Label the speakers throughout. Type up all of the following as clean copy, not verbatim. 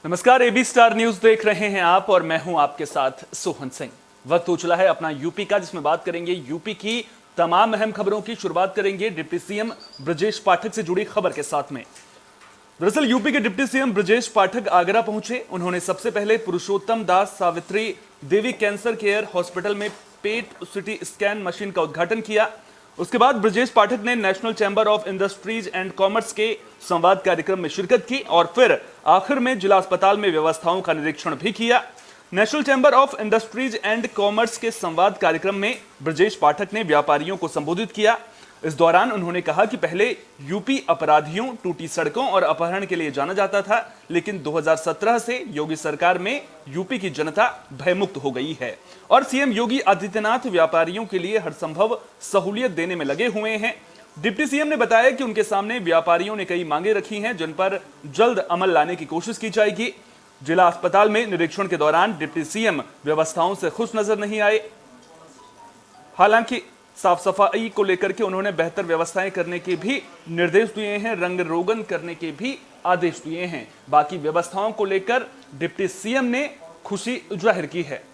Speaker 1: नमस्कार, AB star news देख रहे हैं आप और मैं हूं आपके साथ सोहन सिंह। वक्त हो चला है अपना यूपी का, जिसमें बात करेंगे यूपी की तमाम अहम खबरों की। शुरुआत करेंगे डिप्टी सीएम ब्रजेश पाठक से जुड़ी खबर के साथ में। दरअसल यूपी के डिप्टी सीएम ब्रजेश पाठक आगरा पहुंचे। उन्होंने सबसे पहले पुरुषोत्तम दास Savitri Devi cancer care hospital में पेट सिटी स्कैन मशीन का उद्घाटन किया। उसके बाद ब्रजेश पाठक ने national chamber of industries and commerce के संवाद कार्यक्रम में शिरकत की और फिर आखिर में जिला अस्पताल में व्यवस्थाओं का निरीक्षण भी किया। National chamber of industries and commerce के संवाद कार्यक्रम में ब्रजेश पाठक ने व्यापारियों को संबोधित किया। इस दौरान उन्होंने कहा कि पहले यूपी अपराधियों, टूटी सड़कों और अपहरण के लिए जाना जाता था, लेकिन 2017 से योगी सरकार में यूपी की जनता भयमुक्त हो गई है और सीएम योगी आदित्यनाथ व्यापारियों के लिए हर संभव सहूलियत देने में लगे हुए हैं। डिप्टी सीएम ने बताया कि उनके सामने व्यापारियों ने कई मांगे रखी हैं, जिन पर जल्द अमल लाने की कोशिश की जाएगी। जिला अस्पताल में निरीक्षण के दौरान डिप्टी सीएम व्यवस्थाओं से खुश नजर नहीं आए। हालांकि साफ सफाई को लेकर के उन्होंने बेहतर व्यवस्थाएं करने के भी निर्देश दिए हैं, रंग रोगन करने के भी आदेश दिए हैं। बाकी व्यवस्थाओं को लेकर डिप्टी सीएम ने खुशी जाहिर की है।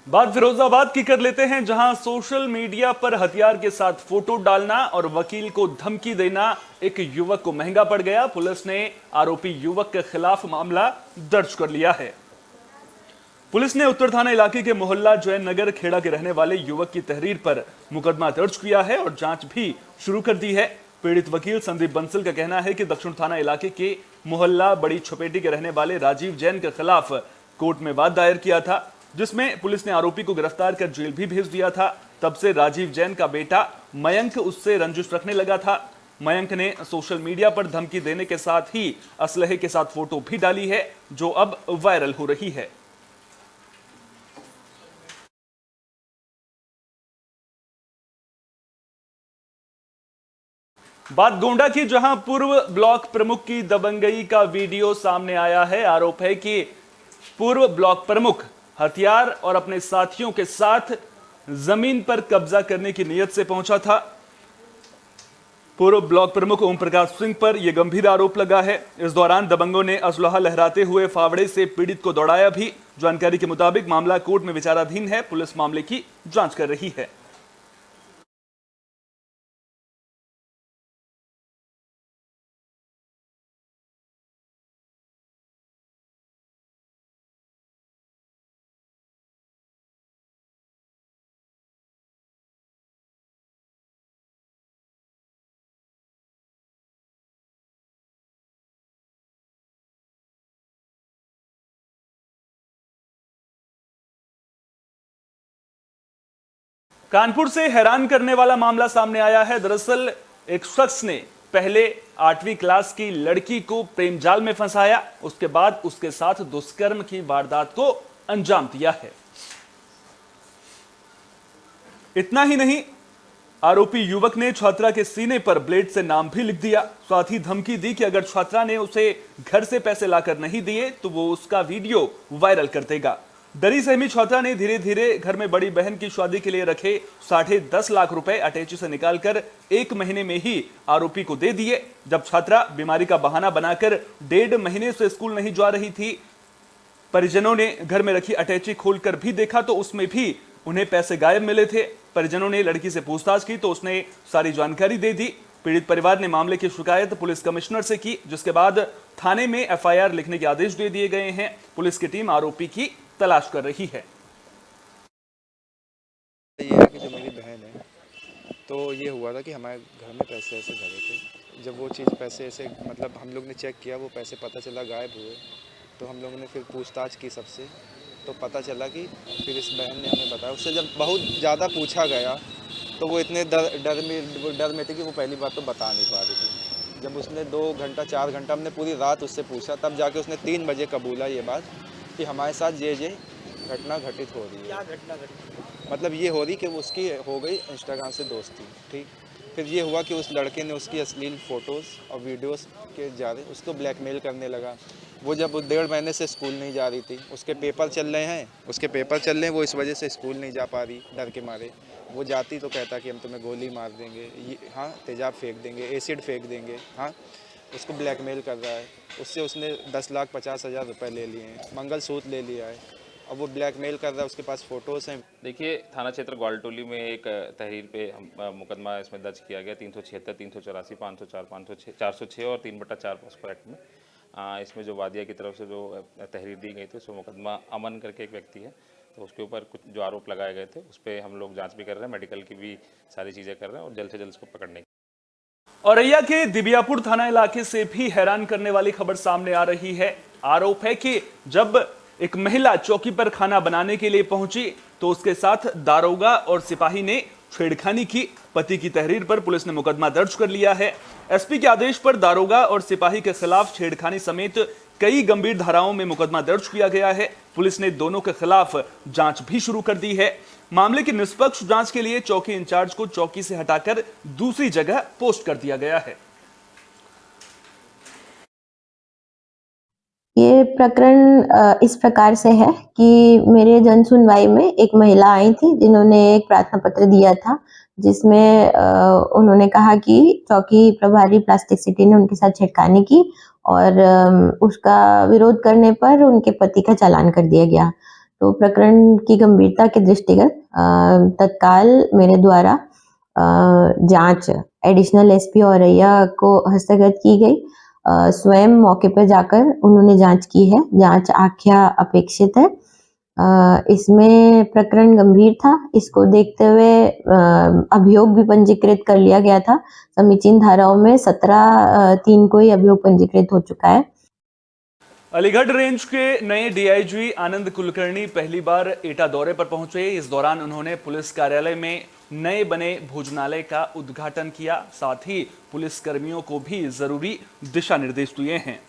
Speaker 1: बात फिरोजाबाद की कर लेते हैं, जहां सोशल मीडिया पर हथियार के साथ फोटो डालना और वकील को धमकी देना एक युवक को महंगा पड़ गया। पुलिस ने आरोपी युवक के खिलाफ मामला दर्ज कर लिया है। पुलिस ने उत्तर थाना इलाके के मोहल्ला जैन नगर खेड़ा के रहने वाले युवक की तहरीर पर मुकदमा दर्ज किया है और जांच भी शुरू कर दी है। पीड़ित वकील संदीप बंसल का कहना है कि दक्षिण थाना इलाके के मोहल्ला बड़ी छपेटी के रहने वाले राजीव जैन के खिलाफ कोर्ट में वाद दायर किया था, जिसमें पुलिस ने आरोपी को गिरफ्तार कर जेल भी भेज दिया था। तब से राजीव जैन का बेटा मयंक उससे रंजिश रखने लगा था। मयंक ने सोशल मीडिया पर धमकी देने के साथ ही असलहे के साथ फोटो भी डाली है, जो अब वायरल हो रही है। बात गोंडा की, जहां पूर्व ब्लॉक प्रमुख की दबंगई का वीडियो सामने आया है। आरोप है कि पूर्व ब्लॉक प्रमुख हथियार और अपने साथियों के साथ जमीन पर कब्जा करने की नीयत से पहुंचा था। पूर्व ब्लॉक प्रमुख ओम प्रकाश सिंह पर यह गंभीर आरोप लगा है। इस दौरान दबंगों ने असलहा लहराते हुए फावड़े से पीड़ित को दौड़ाया भी। जानकारी के मुताबिक मामला कोर्ट में विचाराधीन है। पुलिस मामले की जांच कर रही है। कानपुर से हैरान करने वाला मामला सामने आया है। दरअसल एक शख्स ने पहले 8वीं क्लास की लड़की को प्रेम जाल में फंसाया, उसके बाद उसके साथ दुष्कर्म की वारदात को अंजाम दिया है। इतना ही नहीं, आरोपी युवक ने छात्रा के सीने पर ब्लेड से नाम भी लिख दिया। साथ ही धमकी दी कि अगर छात्रा ने उसे घर से पैसे लाकर नहीं दिए तो वो उसका वीडियो वायरल कर देगा। डरी सहमी छात्रा ने धीरे धीरे घर में बड़ी बहन की शादी के लिए रखे 10.5 लाख रुपए अटैची से निकालकर 1 महीने में ही आरोपी को दे दिए। जब छात्रा बीमारी का बहाना बनाकर 1.5 महीने से स्कूल नहीं जा रही थी, परिजनों ने घर में रखी अटैची खोलकर भी देखा तो उसमें भी उन्हें पैसे गायब मिले थे। परिजनों ने लड़की से पूछताछ की तो उसने सारी जानकारी दे दी। पीड़ित परिवार ने मामले की शिकायत पुलिस कमिश्नर से की, जिसके बाद थाने में एफआईआर लिखने के आदेश दे दिए गए हैं। पुलिस की टीम आरोपी की तलाश कर रही है।
Speaker 2: ये है कि जो मेरी बहन है, तो ये हुआ था कि हमारे घर में पैसे ऐसे धरे थे। जब वो चीज़ पैसे ऐसे मतलब हम लोग ने चेक किया, वो पैसे पता चला गायब हुए। तो हम लोगों ने फिर पूछताछ की सबसे, तो पता चला कि फिर इस बहन ने हमें बताया। उससे जब बहुत ज़्यादा पूछा गया तो वो इतने डर में थी कि वो पहली बात तो बता नहीं पा रही थी। जब उसने 2 घंटा 4 घंटा हमने पूरी रात उससे पूछा, तब जाके उसने 3 बजे कबूला ये बात कि हमारे साथ ये घटना घटित हो रही है।
Speaker 3: क्या घटना घटी?
Speaker 2: मतलब ये हो रही कि उसकी हो गई इंस्टाग्राम से दोस्ती, ठीक। फिर ये हुआ कि उस लड़के ने उसकी अश्लील फ़ोटोज़ और वीडियोस के ज़रिए उसको ब्लैकमेल करने लगा। वो जब 1.5 महीने से स्कूल नहीं जा रही थी, उसके पेपर चल रहे हैं, वो इस वजह से स्कूल नहीं जा पा रही डर के मारे। वो जाती तो कहता कि हम तुम्हें गोली मार देंगे, ये हाँ, तेज़ाब फेंक देंगे, एसिड फेंक देंगे, हाँ। उसको ब्लैकमेल कर रहा है। उससे उसने 10,50,000 रुपये ले लिए हैं, मंगलसूत्र ले लिया है, और वो ब्लैकमेल कर रहा है। उसके पास फ़ोटोज़ हैं।
Speaker 4: देखिए, थाना क्षेत्र ग्वालटोली में एक तहरीर पे मुकदमा इसमें दर्ज किया गया 376, 384, 504, 506, 406 और 3/4 पॉस्को एक्ट में। इसमें जो वादिया की तरफ से जो तहरीर दी गई थी, उसमें मुकदमा अमन करके एक व्यक्ति है, तो उसके ऊपर कुछ जो आरोप लगाए गए थे उस पर हम लोग जांच भी कर रहे हैं, मेडिकल की भी सारी चीज़ें कर रहे हैं और जल्द से जल्द इसको पकड़ने की।
Speaker 1: औरैया के दिबियापुर थाना इलाके से भी हैरान करने वाली खबर सामने आ रही है। आरोप है कि जब एक महिला चौकी पर खाना बनाने के लिए पहुंची तो उसके साथ दारोगा और सिपाही ने छेड़खानी की। पति की तहरीर पर पुलिस ने मुकदमा दर्ज कर लिया है। एसपी के आदेश पर दारोगा और सिपाही के खिलाफ छेड़खानी समेत कई गंभीर धाराओं में मुकदमा दर्ज किया गया है। पुलिस ने दोनों के खिलाफ जांच भी शुरू कर दी है। मामले की निष्पक्ष जांच के लिए चौकी इंचार्ज को चौकी से हटाकर दूसरी जगह पोस्ट कर दिया गया है।
Speaker 5: ये प्रकरण इस प्रकार से है कि मेरे जन सुनवाई में एक महिला आई थी जिन्होंने एक प्रार्थना पत्र दिया था, जिसमें उन्होंने कहा कि चौकी प्रभारी प्लास्टिक सिटी ने उनके साथ छेड़खानी की और उसका विरोध करने पर उनके पति का चालान कर दिया गया। तो प्रकरण की गंभीरता के दृष्टिगत तत्काल मेरे द्वारा जांच एडिशनल एसपी औरैया को हस्तगत की गई। स्वयं मौके पर जाकर उन्होंने जांच की है। जांच आख्या अपेक्षित है। इसमें प्रकरण गंभीर था। इसको देखते हुए अभियोग भी पंजीकृत कर लिया गया था। समीचीन धाराओं में 17(3) को ही अभियोग पंजीकृत हो चुका है।
Speaker 1: अलीगढ़ रेंज के नए डीआईजी आनंद कुलकर्णी पहली बार एटा दौरे पर पहुंचे। इस दौरान उन्होंने पुलिस कार्यालय में नए बने भोजनालय का उद्घाटन किया। साथ ही पुलिस कर्मियों को भी जरूरी दिशा निर्देश दिए हैं।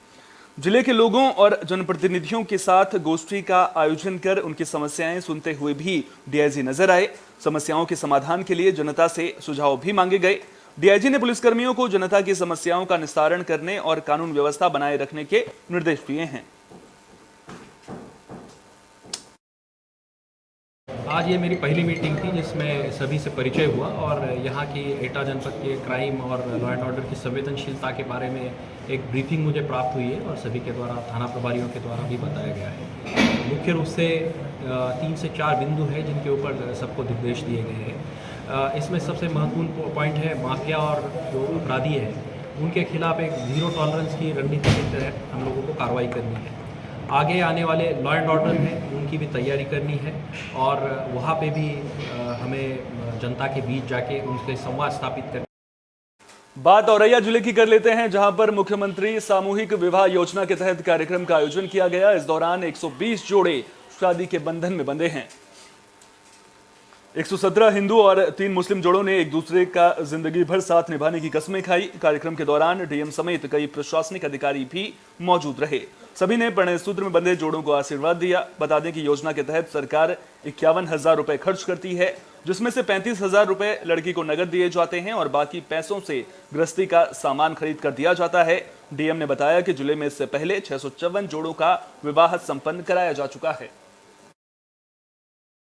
Speaker 1: जिले के लोगों और जनप्रतिनिधियों के साथ गोष्ठी का आयोजन कर उनकी समस्याएं सुनते हुए भी डीआईजी नजर आए। समस्याओं के समाधान के लिए जनता से सुझाव भी मांगे गए। डीआईजी ने पुलिसकर्मियों को जनता की समस्याओं का निस्तारण करने और कानून व्यवस्था बनाए रखने के निर्देश दिए हैं।
Speaker 6: आज ये मेरी पहली मीटिंग थी जिसमें सभी से परिचय हुआ और यहाँ की एटा जनपद के क्राइम और लॉ एंड ऑर्डर की संवेदनशीलता के बारे में एक ब्रीफिंग मुझे प्राप्त हुई है और सभी के द्वारा थाना प्रभारियों के द्वारा भी बताया गया है। मुख्य रूप से 3 से 4 बिंदु है जिनके ऊपर सबको निर्देश दिए गए हैं। इसमें सबसे महत्वपूर्ण पॉइंट है माफिया और जो अपराधी है उनके खिलाफ एक जीरो टॉलरेंस की रणनीति के तहत हम लोगों को कार्रवाई करनी है। आगे आने वाले लॉ एंड ऑर्डर हैं उनकी भी तैयारी करनी है और वहाँ पे भी हमें जनता के बीच जाके उनसे संवाद स्थापित करना।
Speaker 1: बात औरैया जिले की कर लेते हैं, जहां पर मुख्यमंत्री सामूहिक विवाह योजना के तहत कार्यक्रम का आयोजन किया गया। इस दौरान 120 जोड़े शादी के बंधन में बंधे हैं। 117 हिंदू और 3 मुस्लिम जोड़ों ने एक दूसरे का जिंदगी भर साथ निभाने की कस्में खाई। कार्यक्रम के दौरान डीएम समेत कई प्रशासनिक अधिकारी भी मौजूद रहे। सभी ने प्रणय सूत्र में बंधे जोड़ों को आशीर्वाद दिया। बता दें कि योजना के तहत सरकार 51,000 रुपए खर्च करती है, जिसमें से 35,000 रुपए लड़की को नगद दिए जाते हैं और बाकी पैसों से गृहस्थी का सामान खरीद कर दिया जाता है। डीएम ने बताया कि जिले में इससे पहले 654 जोड़ों का विवाह संपन्न कराया जा चुका है।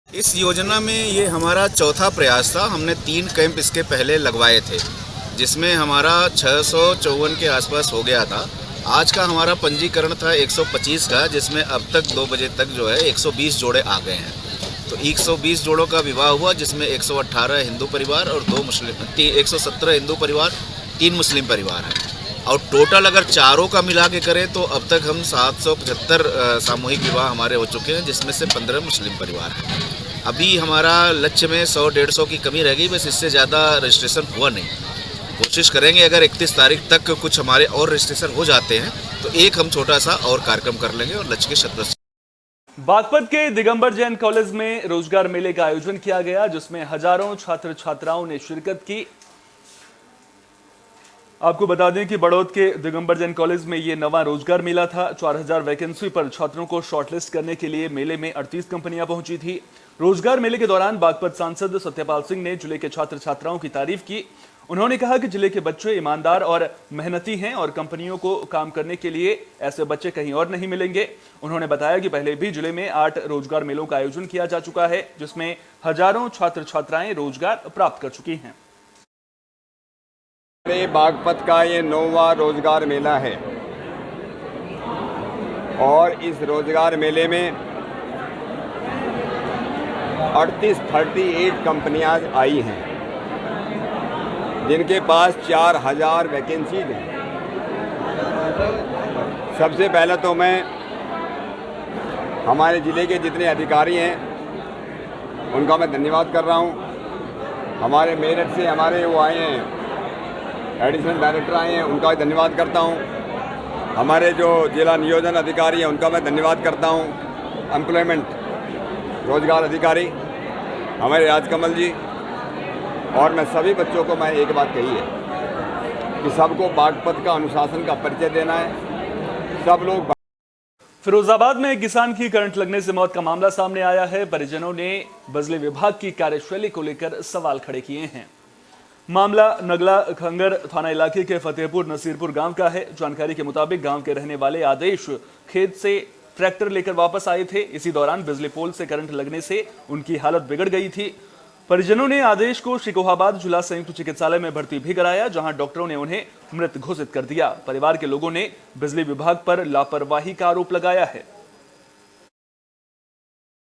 Speaker 7: इस योजना में ये हमारा चौथा प्रयास था। हमने 3 कैंप इसके पहले लगवाए थे, जिसमें हमारा 654 के आसपास हो गया था। आज का हमारा पंजीकरण था 125 का, जिसमें अब तक 2 बजे तक जो है 120 जोड़े आ गए हैं। तो 120 जोड़ों का विवाह हुआ, जिसमेमें 118 हिंदू परिवार और 2 मुस्लिम, 117 हिंदू परिवार, 3 मुस्लिम परिवार हैं। और टोटल अगर चारों का मिला के करें तो अब तक हम 775 सामूहिक विवाह हमारे हो चुके हैं, जिसमें से 15 मुस्लिम परिवार हैं। अभी हमारा लक्ष्य में 100-150 की कमी रह गई, बस इससे ज़्यादा रजिस्ट्रेशन हुआ नहीं। कोशिश करेंगे अगर 31 तारीख तक कुछ हमारे और रजिस्ट्रेशन हो जाते हैं तो एक हम छोटा सा और कार्यक्रम कर लेंगे और लक्ष्य के 100%।
Speaker 1: बागपत के दिगंबर जैन कॉलेज में रोजगार मेले का आयोजन किया गया, जिसमें हजारों छात्र छात्राओं ने शिरकत की। आपको बता दें कि बड़ौद के दिगंबर जैन कॉलेज में यह नवा रोजगार मेला था। 4000 वैकेंसी पर छात्रों को शॉर्टलिस्ट करने के लिए मेले में 38 कंपनियां पहुंची थी। रोजगार मेले के दौरान बागपत सांसद सत्यपाल सिंह ने जिले के छात्र छात्राओं की तारीफ की। उन्होंने कहा कि जिले के बच्चे ईमानदार और मेहनती हैं और कंपनियों को काम करने के लिए ऐसे बच्चे कहीं और नहीं मिलेंगे। उन्होंने बताया कि पहले भी जिले में 8 रोजगार मेलों का आयोजन किया जा चुका है, जिसमें हजारों छात्र छात्राएं रोजगार प्राप्त कर चुकी हैं।
Speaker 3: बागपत का ये 9वां रोजगार मेला है और इस रोजगार मेले में 38 कंपनियां आई हैं, जिनके पास 4000 वैकेंसीज हैं। सबसे पहले तो मैं हमारे ज़िले के जितने अधिकारी हैं उनका मैं धन्यवाद कर रहा हूं। हमारे मेरठ से हमारे वो आए हैं, एडिशनल डायरेक्टर आए हैं, उनका भी धन्यवाद करता हूं। हमारे जो जिला नियोजन अधिकारी हैं उनका मैं धन्यवाद करता हूं। एम्प्लॉयमेंट रोजगार अधिकारी हमारे राजकमल जी, और मैं सभी बच्चों को मैं एक बात कही है कि सबको बागपत का अनुशासन का परिचय देना है। सब लोग
Speaker 1: फिरोजाबाद में एक किसान की करंट लगने से मौत का मामला सामने आया है। परिजनों ने बिजली विभाग की कार्यशैली को लेकर सवाल खड़े किए हैं। मामला नगला खंगर थाना इलाके के फतेहपुर नसीरपुर गांव का है। जानकारी के मुताबिक गांव के रहने वाले आदेश खेत से ट्रैक्टर लेकर वापस आए थे। इसी दौरान बिजली पोल से करंट लगने से उनकी हालत बिगड़ गई थी। परिजनों ने आदेश को शिकोहाबाद जिला संयुक्त चिकित्सालय में भर्ती भी कराया, जहां डॉक्टरों ने उन्हें मृत घोषित कर दिया। परिवार के लोगों ने बिजली विभाग पर लापरवाही का आरोप लगाया है।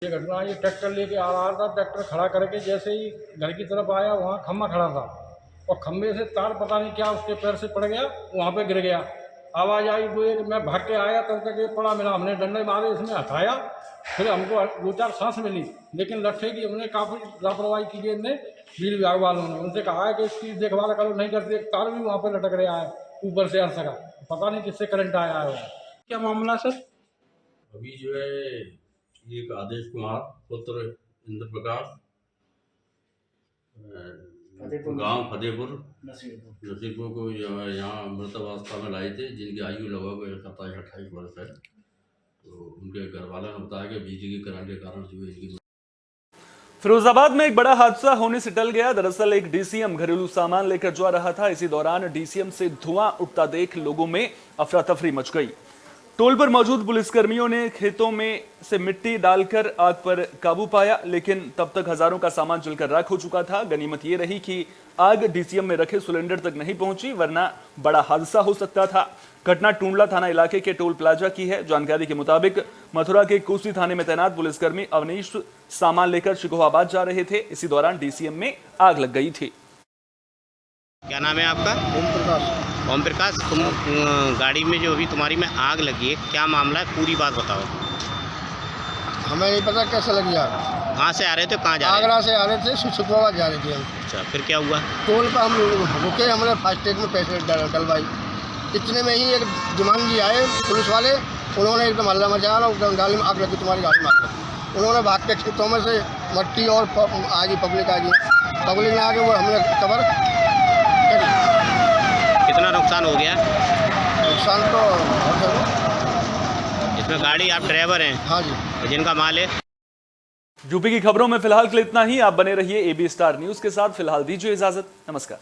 Speaker 8: ये घटना, ये ट्रैक्टर लेके आ रहा था, ट्रैक्टर खड़ा करके जैसे ही घर की तरफ आया, वहाँ खम्भा खड़ा था और खम्भे से तार पता नहीं क्या उसके पैर से पड़ गया, वहाँ पे गिर गया। आवाज़ आई तो एक मैं भाग के आया, तब तक ये पड़ा मिला। हमने डंडे मारे, इसमें हटाया, फिर हमको 2-4 सांस मिली, लेकिन लट्ठे की हमने काफ़ी लापरवाही की गई। ने बिजली विभाग वालों ने उनसे कहा है कि इसकी देखभाल करो, नहीं करते। एक तार भी वहाँ पर लटक रहा है ऊपर से, अर्थ का पता नहीं किससे करंट आया है। क्या मामला सर?
Speaker 9: अभी जो है एक आदेश कुमार पुत्र इंद्र प्रकाश, गांव फतेहपुर नसीरपुर को यहाँ मृत अवस्था में लाए थे, जिनकी आयु लगभग 27-28 वर्ष है। तो उनके घर वालों ने बताया कि बिजली के करंट के कारण जो है इनकी।
Speaker 1: फिरोजाबाद में एक बड़ा हादसा होने से टल गया। दरअसल एक डीसीएम घरेलू सामान लेकर जा रहा था। इसी दौरान डीसीएम से धुआं उठता देख लोगों में अफरा तफरी मच गई। टोल पर मौजूद पुलिसकर्मियों ने खेतों में से मिट्टी डालकर आग पर काबू पाया, लेकिन तब तक हजारों का सामान जलकर राख हो चुका था। गनीमत ये रही कि आग डीसीएम में रखे सिलेंडर तक नहीं पहुंची, वरना बड़ा हादसा हो सकता था। घटना टूंडला थाना इलाके के टोल प्लाजा की है। जानकारी के मुताबिक मथुरा के कोसी थाने में तैनात पुलिसकर्मी अवनीश सामान लेकर शिकोहाबाद जा रहे थे। इसी दौरान डीसीएम में आग लग गई थी।
Speaker 10: क्या नाम है आपका? ओम प्रकाश। तुम गाड़ी में जो अभी तुम्हारी में आग लगी है, क्या मामला है? पूरी बात बताओ।
Speaker 11: हमें नहीं पता कैसे लगी आग।
Speaker 10: कहाँ से आ रहे थे, कहाँ जा रहे थे?
Speaker 11: आगरा से आ रहे थे, शिकोहाबाद जा रहे थे हम।
Speaker 10: अच्छा, फिर क्या हुआ?
Speaker 11: टोल पर हम रुके, हमने फास्टैग में पैसे डलवाई। इतने में ही एक जमान जी आए पुलिस वाले, उन्होंने एकदम हल्ला मचाया और गाड़ी में आग लगी, तुम्हारी गाड़ी में आग लगी। उन्होंने भाग के खेतों में से मट्टी और आगे पब्लिक आ गई। पब्लिक ने आगे वो हमने कवर करी।
Speaker 10: कितना नुकसान हो गया?
Speaker 11: नुकसान तो बहुत है।
Speaker 10: इसमें गाड़ी, आप ड्राइवर हैं?
Speaker 11: हाँ जी।
Speaker 10: जिनका माल है?
Speaker 1: यूपी की खबरों में फिलहाल के लिए इतना ही। आप बने रहिए AB स्टार न्यूज के साथ। फिलहाल दीजिए इजाजत। नमस्कार।